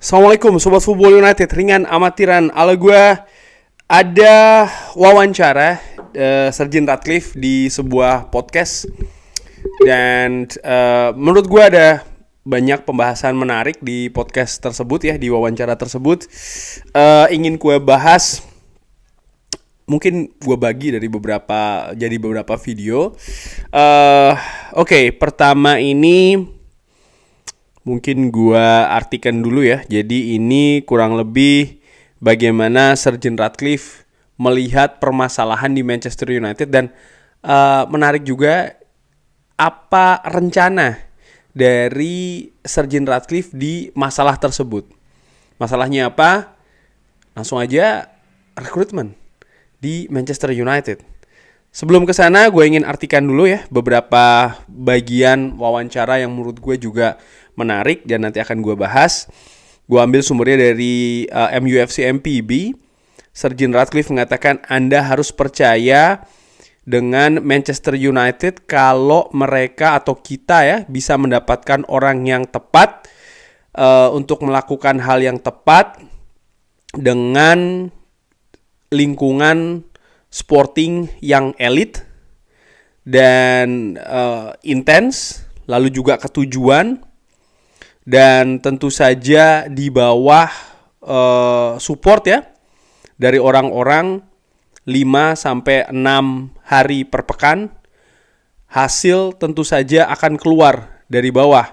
Assalamualaikum Sobat Football United, ringan amatiran ala gue. Ada wawancara Sir Jim Ratcliffe di sebuah podcast. Dan menurut gue ada banyak pembahasan menarik di podcast tersebut ya, di wawancara tersebut. Ingin gue bahas, mungkin gue bagi dari beberapa video. Oke, pertama ini mungkin gue artikan dulu ya. Jadi ini kurang lebih bagaimana Sir Jim Ratcliffe melihat permasalahan di Manchester United. Dan menarik juga apa rencana dari Sir Jim Ratcliffe di masalah tersebut. Masalahnya apa? Langsung aja, rekrutmen di Manchester United. Sebelum ke sana, gue ingin artikan dulu ya beberapa bagian wawancara yang menurut gue juga menarik dan nanti akan gue bahas. Gue ambil sumbernya dari MUFC MPB. Sir Jim Ratcliffe mengatakan Anda harus percaya dengan Manchester United kalau mereka atau kita ya bisa mendapatkan orang yang tepat untuk melakukan hal yang tepat dengan lingkungan sporting yang elit dan intens, lalu juga ketujuan, dan tentu saja di bawah support ya dari orang-orang 5-6 hari per pekan. Hasil tentu saja akan keluar dari bawah.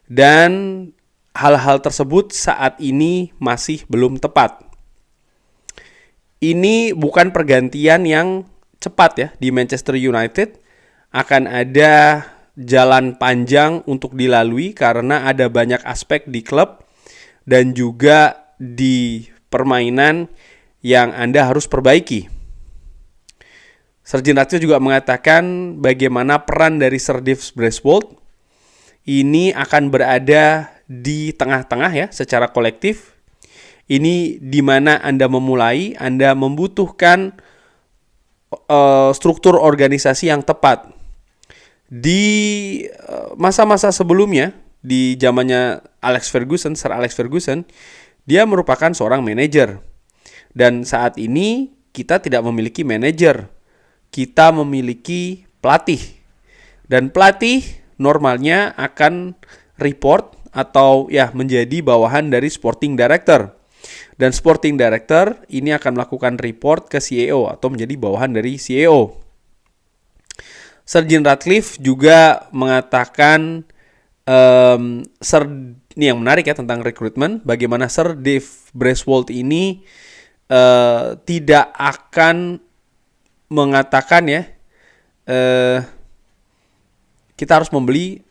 Dan hal-hal tersebut saat ini masih belum tepat. Ini bukan pergantian yang cepat ya di Manchester United. Akan ada jalan panjang untuk dilalui karena ada banyak aspek di klub dan juga di permainan yang Anda harus perbaiki. Sir Jim Ratcliffe juga mengatakan bagaimana peran dari Sir Dave Braithwaite ini akan berada di tengah-tengah ya secara kolektif. Ini di mana Anda memulai, Anda membutuhkan struktur organisasi yang tepat. Di masa-masa sebelumnya, di zamannya Sir Alex Ferguson, dia merupakan seorang manajer. Dan saat ini kita tidak memiliki manajer, kita memiliki pelatih. Dan pelatih normalnya akan report atau ya menjadi bawahan dari sporting director. Dan sporting director ini akan melakukan report ke CEO atau menjadi bawahan dari CEO. Sir Jim Ratcliffe juga mengatakan ini yang menarik ya tentang rekrutmen, bagaimana Sir Dave Braithwaite ini tidak akan mengatakan ya kita harus membeli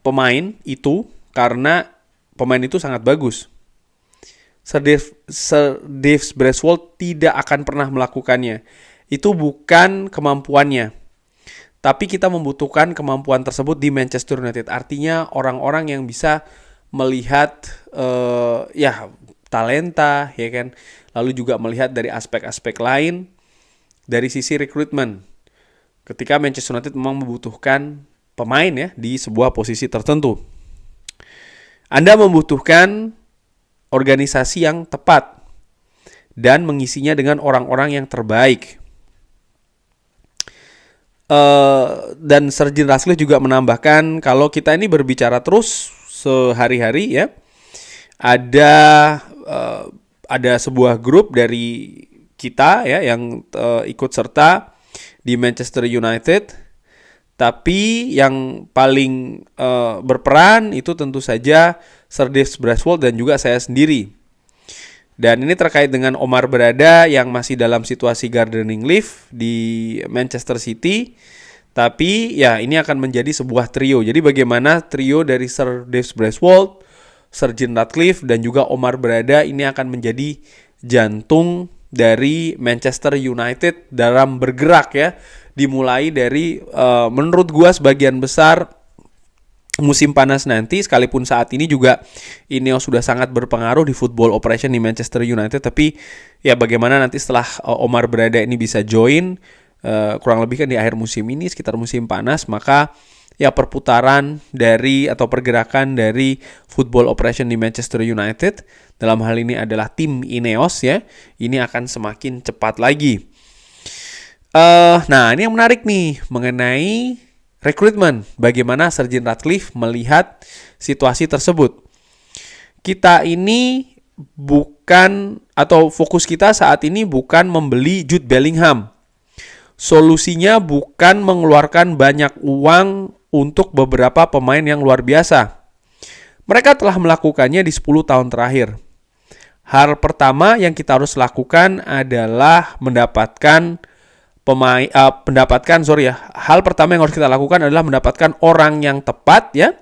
pemain itu karena pemain itu sangat bagus. Sir Dave Braithwaite tidak akan pernah melakukannya. Itu bukan kemampuannya. Tapi kita membutuhkan kemampuan tersebut di Manchester United. Artinya orang-orang yang bisa melihat talenta, ya kan. Lalu juga melihat dari aspek-aspek lain dari sisi rekrutmen. Ketika Manchester United memang membutuhkan pemain ya di sebuah posisi tertentu. Anda membutuhkan organisasi yang tepat dan mengisinya dengan orang-orang yang terbaik. Dan Sir Jim Ratcliffe juga menambahkan kalau kita ini berbicara terus sehari-hari ya, ada sebuah grup dari kita ya yang ikut serta di Manchester United, tapi yang paling berperan itu tentu saja Sir Dave Braithwaite dan juga saya sendiri. Dan ini terkait dengan Omar Berada yang masih dalam situasi gardening leave di Manchester City. Tapi ya ini akan menjadi sebuah trio. Jadi bagaimana trio dari Sir Dave Braithwaite, Sir Jim Ratcliffe dan juga Omar Berada ini akan menjadi jantung dari Manchester United dalam bergerak ya. Dimulai dari menurut gua sebagian besar musim panas nanti, sekalipun saat ini juga Ineos sudah sangat berpengaruh di football operation di Manchester United, tapi ya bagaimana nanti setelah Omar Berada ini bisa join kurang lebih kan di akhir musim ini sekitar musim panas, maka ya perputaran dari atau pergerakan dari football operation di Manchester United, dalam hal ini adalah tim Ineos ya, ini akan semakin cepat lagi. Nah ini yang menarik nih mengenai rekrutmen. Bagaimana Sir Jim Ratcliffe melihat situasi tersebut. Kita ini bukan, atau fokus kita saat ini bukan membeli Jude Bellingham. Solusinya bukan mengeluarkan banyak uang untuk beberapa pemain yang luar biasa. Mereka telah melakukannya di 10 tahun terakhir. Hal pertama yang kita harus lakukan adalah hal pertama yang harus kita lakukan adalah mendapatkan orang yang tepat ya,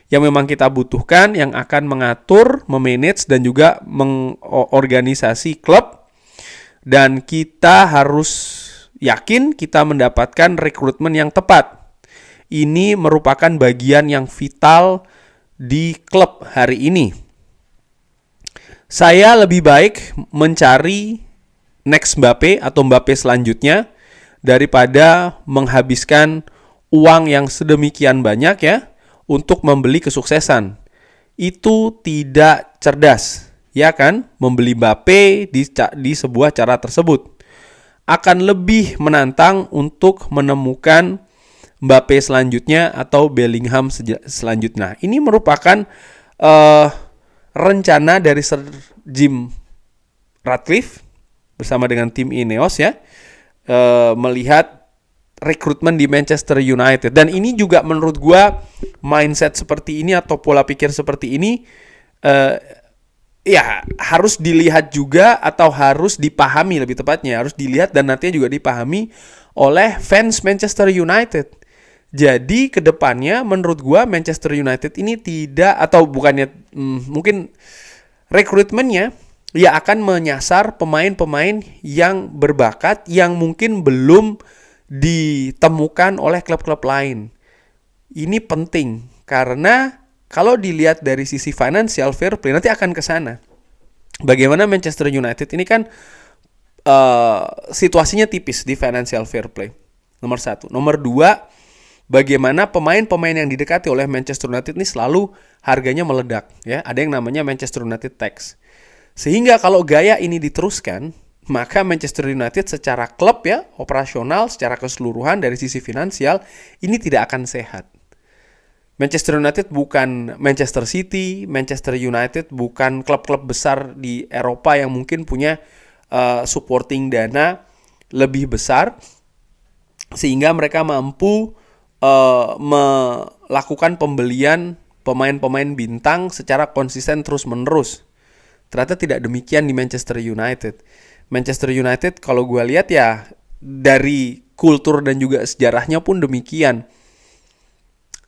yang memang kita butuhkan, yang akan mengatur, memanage, dan juga mengorganisasi klub. Dan kita harus yakin kita mendapatkan rekrutmen yang tepat. Ini merupakan bagian yang vital di klub hari ini. Saya lebih baik mencari next Mbappe atau Mbappe selanjutnya daripada menghabiskan uang yang sedemikian banyak ya untuk membeli kesuksesan. Itu tidak cerdas, ya kan? Membeli Mbappe di sebuah cara tersebut akan lebih menantang untuk menemukan Mbappe selanjutnya atau Bellingham selanjutnya. Ini merupakan rencana dari Sir Jim Ratcliffe bersama dengan tim Ineos ya, melihat rekrutmen di Manchester United. Dan ini juga menurut gua mindset seperti ini atau pola pikir seperti ini ya harus dilihat juga, atau harus dipahami lebih tepatnya, harus dilihat dan nantinya juga dipahami oleh fans Manchester United. Jadi kedepannya menurut gua Manchester United ini tidak, atau bukannya mungkin rekrutmennya ya akan menyasar pemain-pemain yang berbakat yang mungkin belum ditemukan oleh klub-klub lain. Ini penting karena kalau dilihat dari sisi financial fair play nanti akan ke sana. Bagaimana Manchester United ini kan situasinya tipis di financial fair play. Nomor 1. Nomor 2, bagaimana pemain-pemain yang didekati oleh Manchester United ini selalu harganya meledak ya. Ada yang namanya Manchester United tax. Sehingga kalau gaya ini diteruskan, maka Manchester United secara klub ya, operasional, secara keseluruhan dari sisi finansial, ini tidak akan sehat. Manchester United bukan Manchester City, Manchester United bukan klub-klub besar di Eropa yang mungkin punya supporting dana lebih besar, sehingga mereka mampu melakukan pembelian pemain-pemain bintang secara konsisten terus-menerus. Ternyata tidak demikian di Manchester United. Manchester United kalau gue lihat ya dari kultur dan juga sejarahnya pun demikian.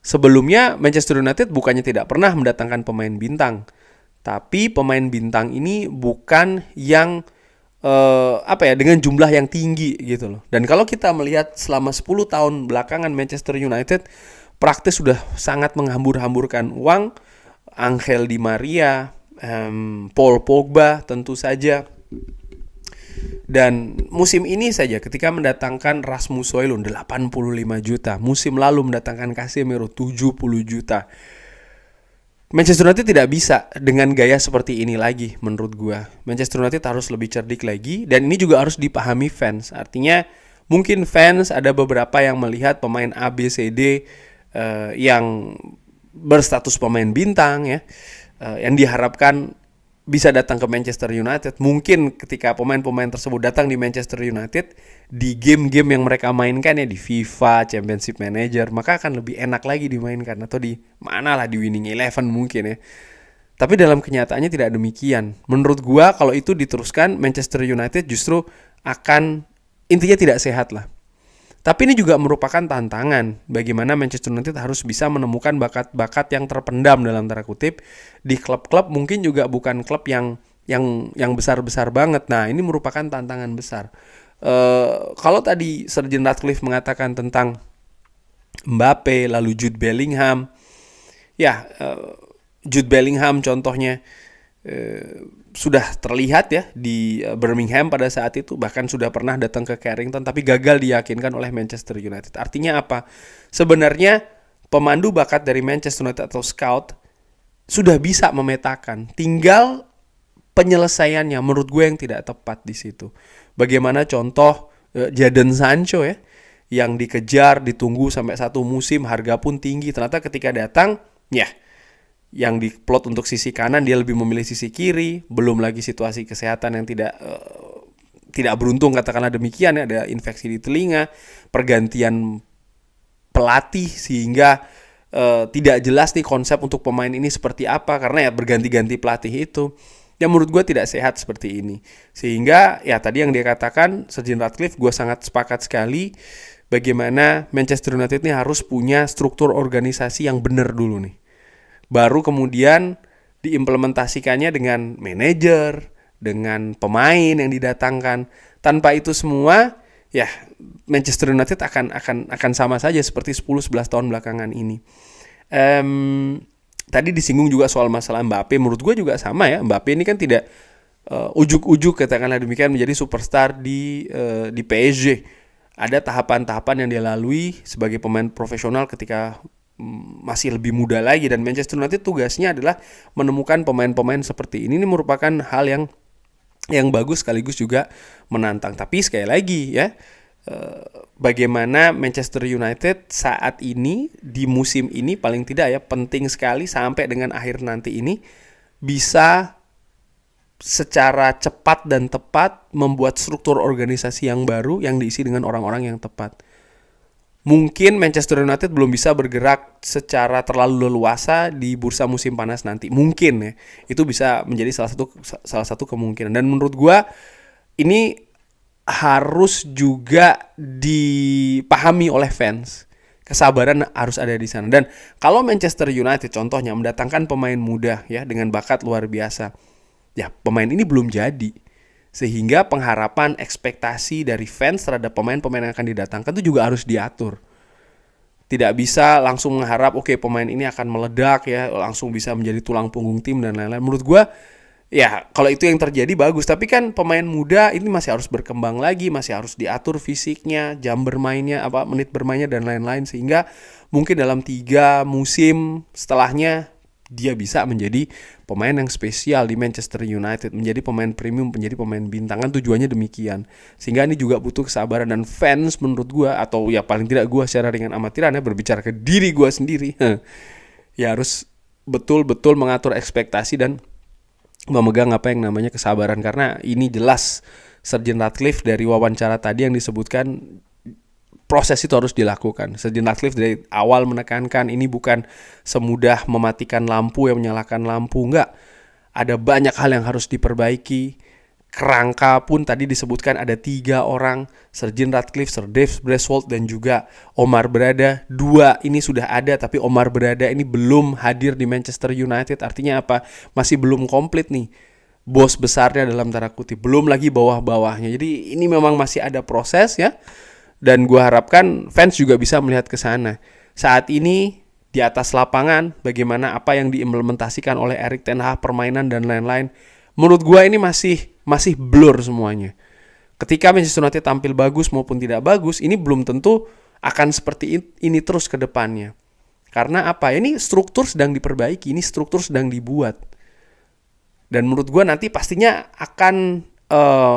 Sebelumnya Manchester United bukannya tidak pernah mendatangkan pemain bintang, tapi pemain bintang ini bukan yang dengan jumlah yang tinggi gitu loh. Dan kalau kita melihat selama 10 tahun belakangan Manchester United praktis sudah sangat menghambur-hamburkan uang. Angel Di Maria, Paul Pogba tentu saja. Dan musim ini saja ketika mendatangkan Rasmus Højlund 85 juta, musim lalu mendatangkan Casemiro 70 juta. Manchester United tidak bisa dengan gaya seperti ini lagi menurut gua. Manchester United harus lebih cerdik lagi, dan ini juga harus dipahami fans. Artinya mungkin fans ada beberapa yang melihat pemain A, B, C, D yang berstatus pemain bintang ya, yang diharapkan bisa datang ke Manchester United. Mungkin ketika pemain-pemain tersebut datang di Manchester United, di game-game yang mereka mainkan ya di FIFA, Championship Manager, maka akan lebih enak lagi dimainkan, atau di mana lah, di Winning Eleven mungkin ya. Tapi dalam kenyataannya tidak demikian. Menurut gua kalau itu diteruskan, Manchester United justru akan intinya tidak sehat lah. Tapi ini juga merupakan tantangan bagaimana Manchester United harus bisa menemukan bakat-bakat yang terpendam dalam tanda kutip di klub-klub mungkin juga bukan klub yang besar-besar banget. Nah, ini merupakan tantangan besar. Kalau tadi Sir Jim Ratcliffe mengatakan tentang Mbappe lalu Jude Bellingham, ya Jude Bellingham contohnya sudah terlihat ya di Birmingham pada saat itu, bahkan sudah pernah datang ke Carrington tapi gagal diyakinkan oleh Manchester United. Artinya apa? Sebenarnya pemandu bakat dari Manchester United atau scout sudah bisa memetakan. Tinggal penyelesaiannya menurut gue yang tidak tepat di situ. Bagaimana contoh Jadon Sancho ya, yang dikejar, ditunggu sampai 1 musim, harga pun tinggi. Ternyata ketika datang, ya, yang diplot untuk sisi kanan dia lebih memilih sisi kiri. Belum lagi situasi kesehatan yang tidak beruntung, katakanlah demikian ya, ada infeksi di telinga, pergantian pelatih sehingga tidak jelas nih konsep untuk pemain ini seperti apa, karena ya berganti-ganti pelatih itu. Yang menurut gue tidak sehat seperti ini. Sehingga ya tadi yang dia katakan Sir Jim Ratcliffe, gue sangat sepakat sekali bagaimana Manchester United ini harus punya struktur organisasi yang benar dulu nih. Baru kemudian diimplementasikannya dengan manajer, dengan pemain yang didatangkan. Tanpa itu semua, ya Manchester United akan sama saja seperti 10-11 tahun belakangan ini. Tadi disinggung juga soal masalah Mbappe. Menurut gue juga sama ya. Mbappe ini kan tidak ujuk-ujuk, katakanlah demikian, menjadi superstar di PSG. Ada tahapan-tahapan yang dia lalui sebagai pemain profesional ketika masih lebih muda lagi. Dan Manchester United tugasnya adalah menemukan pemain-pemain seperti ini. Ini merupakan hal yang bagus sekaligus juga menantang. Tapi sekali lagi ya, bagaimana Manchester United saat ini di musim ini paling tidak ya penting sekali sampai dengan akhir nanti ini bisa secara cepat dan tepat membuat struktur organisasi yang baru yang diisi dengan orang-orang yang tepat. Mungkin Manchester United belum bisa bergerak secara terlalu leluasa di bursa musim panas nanti. Mungkin ya, itu bisa menjadi salah satu kemungkinan. Dan menurut gua ini harus juga dipahami oleh fans. Kesabaran harus ada di sana. Dan kalau Manchester United contohnya mendatangkan pemain muda ya dengan bakat luar biasa, ya pemain ini belum jadi. Sehingga pengharapan, ekspektasi dari fans terhadap pemain-pemain yang akan didatangkan itu juga harus diatur. Tidak bisa langsung mengharap oke, pemain ini akan meledak ya, langsung bisa menjadi tulang punggung tim dan lain-lain. Menurut gue ya kalau itu yang terjadi bagus. Tapi kan pemain muda ini masih harus berkembang lagi, masih harus diatur fisiknya, jam bermainnya, menit bermainnya dan lain-lain. Sehingga mungkin dalam 3 musim setelahnya dia bisa menjadi pemain yang spesial di Manchester United, menjadi pemain premium, menjadi pemain bintang. Kan tujuannya demikian. Sehingga ini juga butuh kesabaran dan fans menurut gue, atau ya paling tidak gue secara ringan amatiran ya, berbicara ke diri gue sendiri, ya harus betul-betul mengatur ekspektasi dan memegang apa yang namanya kesabaran. Karena ini jelas Sir Jim Ratcliffe dari wawancara tadi yang disebutkan, proses itu harus dilakukan. Sir Jim Ratcliffe dari awal menekankan ini bukan semudah mematikan lampu, yang menyalakan lampu, enggak. Ada banyak hal yang harus diperbaiki. Kerangka pun tadi disebutkan ada 3 orang, Sir Jim Ratcliffe, Sir Dave Braithwaite dan juga Omar Berada. 2 ini sudah ada, tapi Omar Berada ini belum hadir di Manchester United. Artinya apa? Masih belum komplit nih bos besarnya dalam tanda kutip, belum lagi bawah-bawahnya. Jadi ini memang masih ada proses ya. Dan gue harapkan fans juga bisa melihat ke sana. Saat ini di atas lapangan, bagaimana apa yang diimplementasikan oleh Erik ten Hag, permainan dan lain-lain, menurut gue ini masih blur semuanya. Ketika Manchester United tampil bagus maupun tidak bagus, ini belum tentu akan seperti ini terus ke depannya. Karena apa? Ini struktur sedang diperbaiki, ini struktur sedang dibuat. Dan menurut gue nanti pastinya akan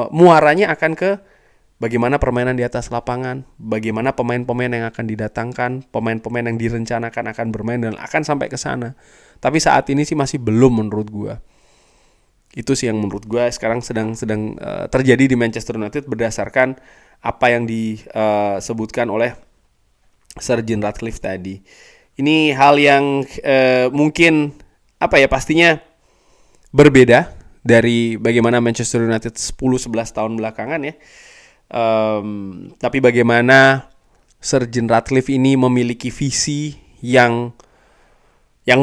muaranya akan ke bagaimana permainan di atas lapangan, bagaimana pemain-pemain yang akan didatangkan, pemain-pemain yang direncanakan akan bermain dan akan sampai ke sana. Tapi saat ini sih masih belum menurut gue. Itu sih yang menurut gue sekarang sedang terjadi di Manchester United berdasarkan apa yang disebutkan oleh Sir Jim Ratcliffe tadi. Ini hal yang mungkin pastinya berbeda dari bagaimana Manchester United 10-11 tahun belakangan ya. Tapi bagaimana Sir Jim Ratcliffe ini memiliki visi yang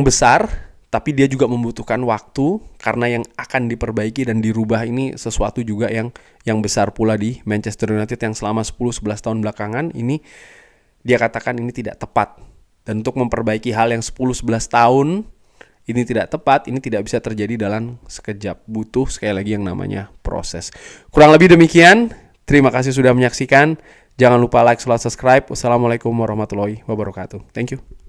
besar, tapi dia juga membutuhkan waktu karena yang akan diperbaiki dan dirubah ini sesuatu juga yang besar pula di Manchester United yang selama 10-11 tahun belakangan ini dia katakan ini tidak tepat. Dan untuk memperbaiki hal yang 10-11 tahun ini tidak tepat, ini tidak bisa terjadi dalam sekejap. Butuh sekali lagi yang namanya proses. Kurang lebih demikian. Terima kasih sudah menyaksikan. Jangan lupa like, subscribe. Wassalamualaikum warahmatullahi wabarakatuh. Thank you.